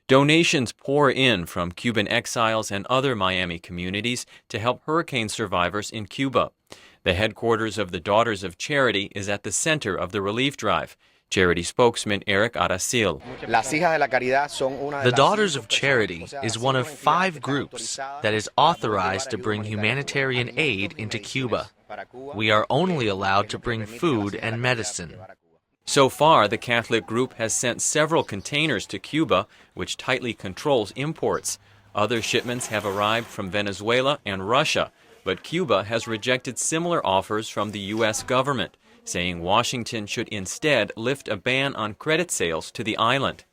Donations pour in from Cuban exiles and other Miami communities to help hurricane survivors in Cuba. The headquarters of the Daughters of Charity is at the center of the relief drive. Charity spokesman Eric Aracil. The Daughters of Charity is one of 5 groups that is authorized to bring humanitarian aid into Cuba. We are only allowed to bring food and medicine. So far, the Catholic group has sent several containers to Cuba, which tightly controls imports. Other shipments have arrived from Venezuela and Russia, but Cuba has rejected similar offers from the U.S. government, saying Washington should instead lift a ban on credit sales to the island.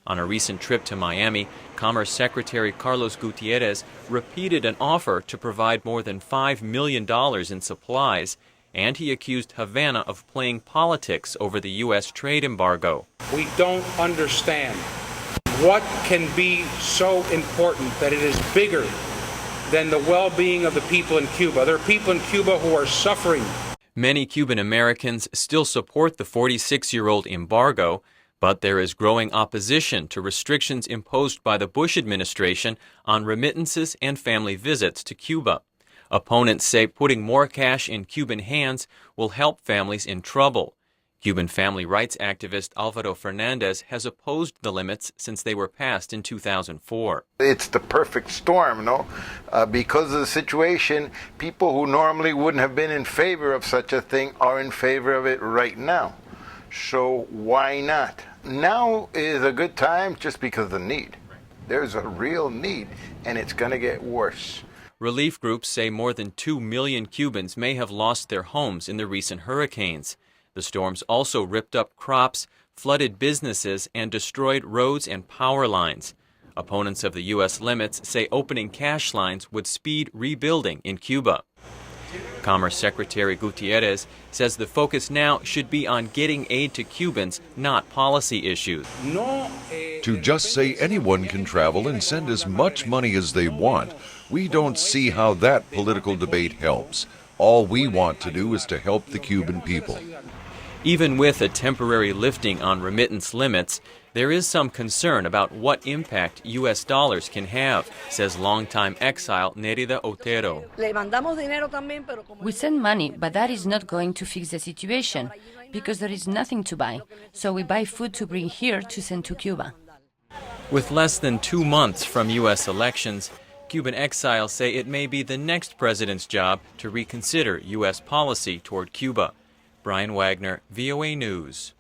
On a recent trip to Miami, Commerce Secretary Carlos Gutierrez repeated an offer to provide more than $5 million in supplies, and he accused Havana of playing politics over the U.S. trade embargo. We don't understand what can be so important that it is bigger than the well-being of the people in Cuba. There are people in Cuba who are suffering. Many Cuban Americans still support the 46-year-old embargo, but there is growing opposition to restrictions imposed by the Bush administration on remittances and family visits to Cuba. Opponents say putting more cash in Cuban hands will help families in trouble. Cuban family rights activist Alvaro Fernandez has opposed the limits since they were passed in 2004. It's the perfect storm, no? Because of the situation, people who normally wouldn't have been in favor of such a thing are in favor of it right now. So why not? Now is a good time just because of the need. There's a real need, and it's going to get worse. Relief groups say more than 2 million Cubans may have lost their homes in the recent hurricanes. The storms also ripped up crops, flooded businesses, and destroyed roads and power lines. Opponents of the U.S. limits say opening cash lines would speed rebuilding in Cuba. Commerce Secretary Gutierrez says the focus now should be on getting aid to Cubans, not policy issues. To just say anyone can travel and send as much money as they want, we don't see how that political debate helps. All we want to do is to help the Cuban people. Even with a temporary lifting on remittance limits, there is some concern about what impact U.S. dollars can have, says longtime exile Nerida Otero. We send money, but that is not going to fix the situation, because there is nothing to buy. So we buy food to bring here to send to Cuba. With less than 2 months from U.S. elections, Cuban exiles say it may be the next president's job to reconsider U.S. policy toward Cuba. Brian Wagner, VOA News.